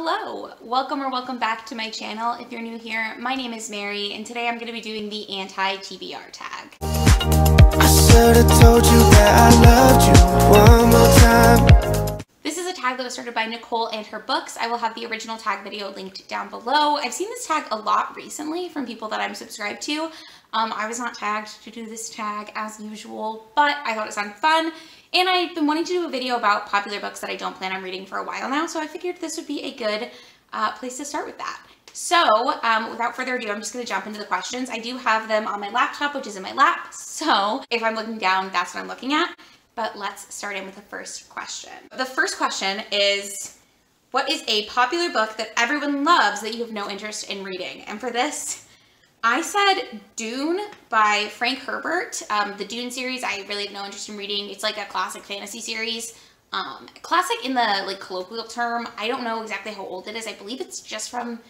Hello, welcome back to my channel. If you're new here, my name is Mary, and today I'm going to be doing the anti-TBR tag. I should have told you that I loved you one more time. This is a tag that was started by Nicole and her books. I will have the original tag video linked down below. I've seen this tag a lot recently from people that I'm subscribed to. I was not tagged to do this tag as usual, but I thought it sounded fun. And I've been wanting to do a video about popular books that I don't plan on reading for a while now, so I figured this would be a good place to start with that. So, without further ado, I'm just going to jump into the questions. I do have them on my laptop, which is in my lap, so if I'm looking down, that's what I'm looking at. But let's start in with the first question. The first question is, what is a popular book that everyone loves that you have no interest in reading? And for this, I said Dune by Frank Herbert. The Dune series, I really have no interest in reading. It's like a classic fantasy series. Classic in the colloquial term. I don't know exactly how old it is. I believe it's just from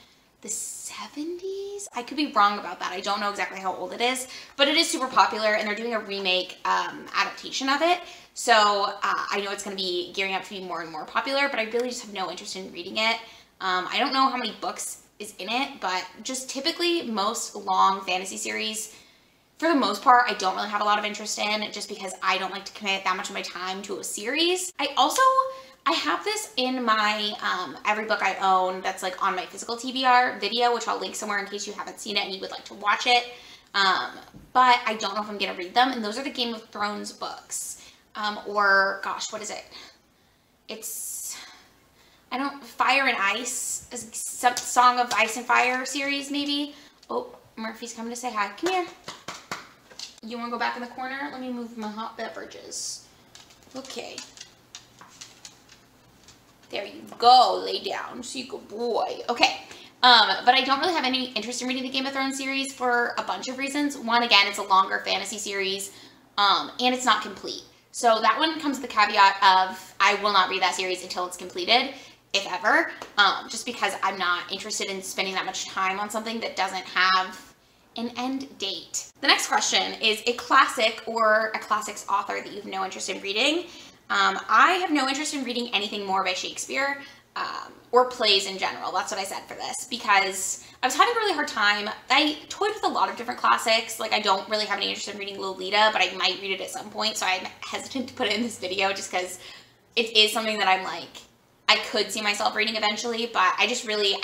the 70s. I could be wrong about that. I don't know exactly how old it is, but it is super popular and they're doing a remake adaptation of it. So I know it's going to be gearing up to be more and more popular, but I really just have no interest in reading it. I don't know how many books is in it, but just typically most long fantasy series, for the most part, I don't really have a lot of interest in, just because I don't like to commit that much of my time to a series. I have this in my every book I own that's like on my physical TBR video, which I'll link somewhere in case you haven't seen it and you would like to watch it. But I don't know if I'm gonna read them, and those are the Game of Thrones books. Or gosh, what is it? Fire and Ice, some Song of Ice and Fire series, maybe. Oh, Murphy's coming to say hi. Come here. You want to go back in the corner? Let me move my hot beverages. Okay. There you go. Lay down. So you good boy. Okay. But I don't really have any interest in reading the Game of Thrones series for a bunch of reasons. One, again, it's a longer fantasy series, and it's not complete. So that one comes with the caveat of I will not read that series until it's completed, if ever, just because I'm not interested in spending that much time on something that doesn't have an end date. The next question is a classic or a classics author that you have no interest in reading. I have no interest in reading anything more by Shakespeare, or plays in general. That's what I said for this, because I was having a really hard time. I toyed with a lot of different classics. Like, I don't really have any interest in reading Lolita, but I might read it at some point, so I'm hesitant to put it in this video just because it is something that I'm like, I could see myself reading eventually, but I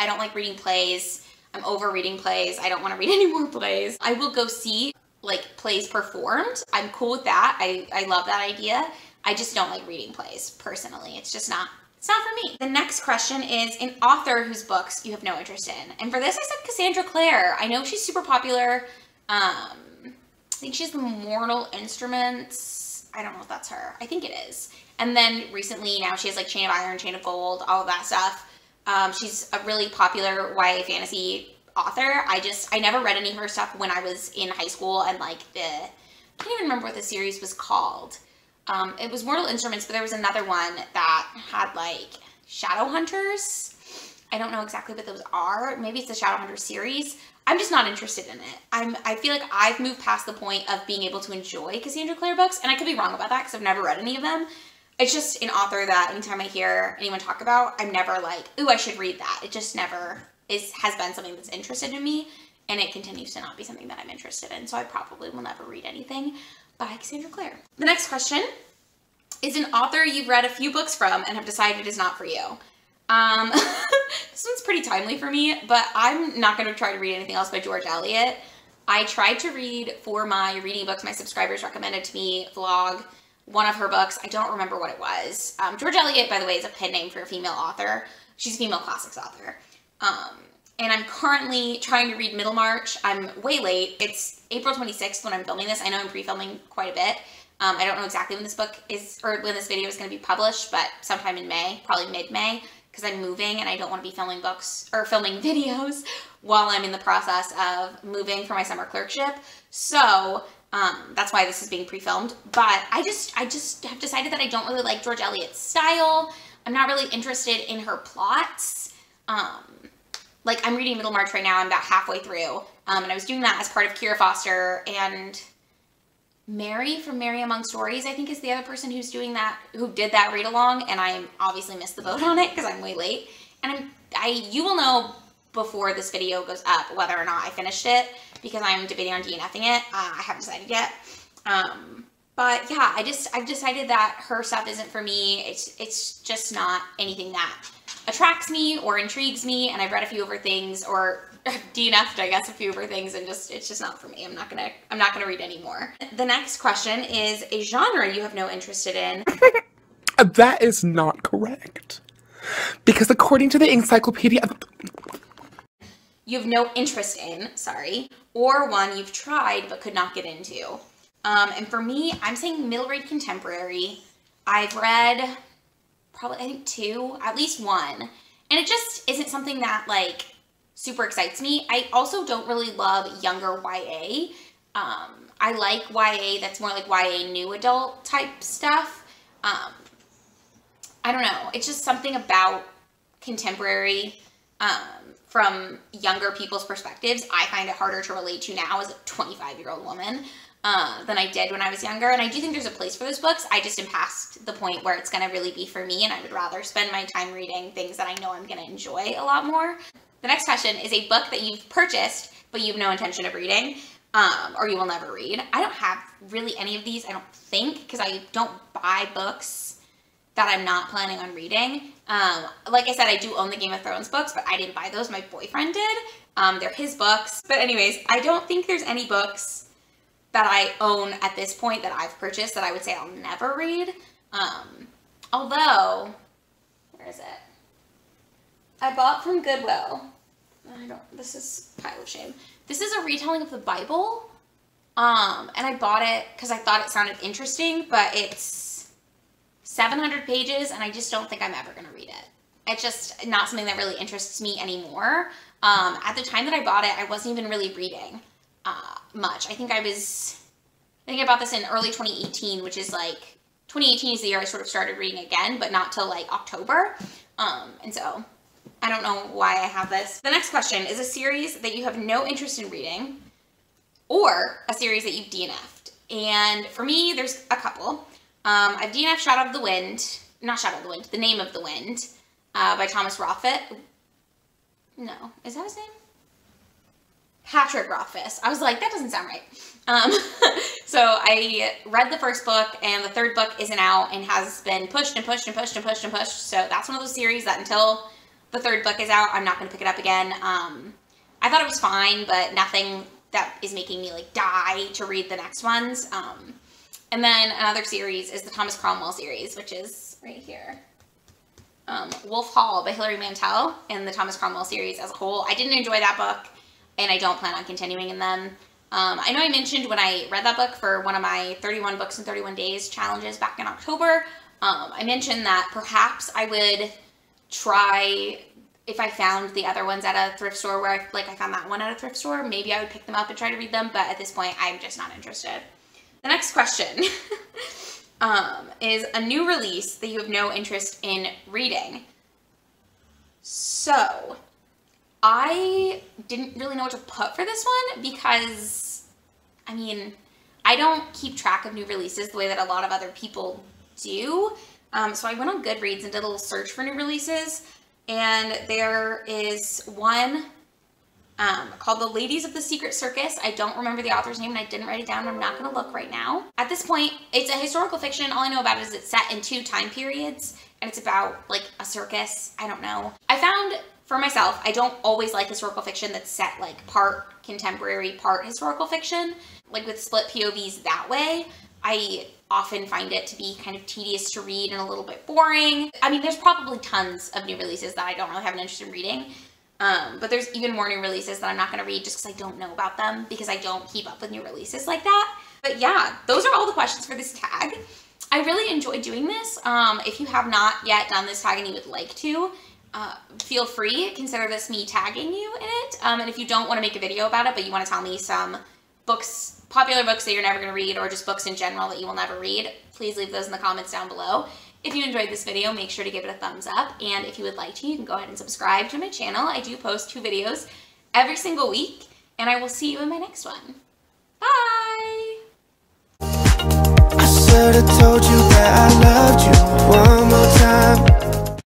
don't like reading plays. I'm over reading plays. I don't want to read any more plays. I will go see plays performed. I'm cool with that. I love that idea. I just don't like reading plays personally. It's just not, it's not for me. The next question is an author whose books you have no interest in. And for this, I said Cassandra Clare. I know she's super popular. I think she's the Mortal Instruments. I don't know if that's her. I think it is. And then recently now she has like Chain of Iron, Chain of Gold, all of that stuff. She's a really popular YA fantasy author. I never read any of her stuff when I was in high school, and I can't even remember what the series was called. It was Mortal Instruments, but there was another one that had Shadow Hunters. I don't know exactly what those are. Maybe it's the Shadow Hunters series. I'm just not interested in it. I feel like I've moved past the point of being able to enjoy Cassandra Clare books, and I could be wrong about that because I've never read any of them. It's just an author that anytime I hear anyone talk about, I'm never like, ooh, I should read that. It just never has been something that's interested in me, and it continues to not be something that I'm interested in, so I probably will never read anything by Cassandra Clare. The next question is an author you've read a few books from and have decided is not for you. This one's pretty timely for me, but I'm not going to try to read anything else by George Eliot. I tried to read for my reading books my subscribers recommended to me vlog one of her books. I don't remember what it was. George Eliot, by the way, is a pen name for a female author. She's a female classics author. And I'm currently trying to read Middlemarch. I'm way late. It's April 26th when I'm filming this. I know I'm pre-filming quite a bit. I don't know exactly when this book is, or when this video is going to be published, but sometime in May, probably mid-May, because I'm moving and I don't want to be filming books or filming videos while I'm in the process of moving for my summer clerkship. So that's why this is being pre-filmed. But I just have decided that I don't really like George Eliot's style. I'm not really interested in her plots. I'm reading Middlemarch right now. I'm about halfway through. And I was doing that as part of Kira Foster and Mary from Mary Among Stories, I think, is the other person who's doing that, who did that read along, and I obviously missed the boat on it because I'm way late. and you will know before this video goes up whether or not I finished it, because I'm debating on DNFing it. I haven't decided yet. But yeah, I've decided that her stuff isn't for me. It's just not anything that attracts me or intrigues me, and I've read a few of her things, or DNF'd, I guess, a few of her things, and it's just not for me. I'm not gonna read anymore. The next question is a genre you have no interest in. That is not correct. Because according to the encyclopedia, you have no interest in, sorry, or one you've tried but could not get into. And for me, I'm saying middle grade contemporary. I've read probably, I think 2, at least 1. And it just isn't something that, like, super excites me. I also don't really love younger YA. I like YA that's more like YA new adult type stuff. I don't know. It's just something about contemporary, from younger people's perspectives. I find it harder to relate to now as a 25-year-old woman than I did when I was younger. And I do think there's a place for those books. I just am past the point where it's going to really be for me, and I would rather spend my time reading things that I know I'm going to enjoy a lot more. The next question is a book that you've purchased but you have no intention of reading, or you will never read. I don't have really any of these, I don't think, because I don't buy books that I'm not planning on reading. Like I said, I do own the Game of Thrones books, but I didn't buy those. My boyfriend did. They're his books. But anyways, I don't think there's any books that I own at this point that I've purchased that I would say I'll never read. Although, where is it? I bought from Goodwill. This is a pile of shame. This is a retelling of the Bible. And I bought it because I thought it sounded interesting, but it's 700 pages, and I just don't think I'm ever going to read it. It's just not something that really interests me anymore. At the time that I bought it, I wasn't even really reading much. I think I bought this in early 2018, which is like, 2018 is the year I sort of started reading again, but not till like October. And so I don't know why I have this. The next question is a series that you have no interest in reading, or a series that you've DNF'd. And for me, there's a couple. I've DNF'd Shadow of the Wind, not Shadow of the Wind, The Name of the Wind, by Thomas Rothfuss. No, is that his name? Patrick Rothfuss. I was like, that doesn't sound right. So I read the first book, and the third book isn't out and has been pushed and pushed and pushed and pushed and pushed. So that's one of those series that until the third book is out, I'm not going to pick it up again. I thought it was fine, but nothing that is making me like die to read the next ones. And then another series is the Thomas Cromwell series, which is right here. Wolf Hall by Hilary Mantel, and the Thomas Cromwell series as a whole. I didn't enjoy that book, and I don't plan on continuing in them. I know I mentioned when I read that book for one of my 31 books in 31 days challenges back in October, I mentioned that perhaps I would try, if I found the other ones at a thrift store where I found that one at a thrift store, maybe I would pick them up and try to read them, but at this point, I'm just not interested. The next question is a new release that you have no interest in reading. So, I didn't really know what to put for this one because, I mean, I don't keep track of new releases the way that a lot of other people do. So I went on Goodreads and did a little search for new releases, and there is one called The Ladies of the Secret Circus. I don't remember the author's name, and I didn't write it down. I'm not going to look right now. At this point, it's a historical fiction. All I know about it is it's set in 2 time periods, and it's about, like, a circus. I don't know. I found, for myself, I don't always like historical fiction that's set, like, part contemporary, part historical fiction. Like, with split POVs that way, I often find it to be kind of tedious to read and a little bit boring. I mean, there's probably tons of new releases that I don't really have an interest in reading. But there's even more new releases that I'm not going to read just because I don't know about them, because I don't keep up with new releases like that. But yeah, those are all the questions for this tag. I really enjoyed doing this. If you have not yet done this tag and you would like to, feel free. Consider this me tagging you in it. And if you don't want to make a video about it, but you want to tell me some books, popular books that you're never going to read, or just books in general that you will never read, please leave those in the comments down below. If you enjoyed this video, make sure to give it a thumbs up, and if you would like to, you can go ahead and subscribe to my channel. I do post 2 videos every single week, and I will see you in my next one. Bye! I should've told you that I loved you one more time.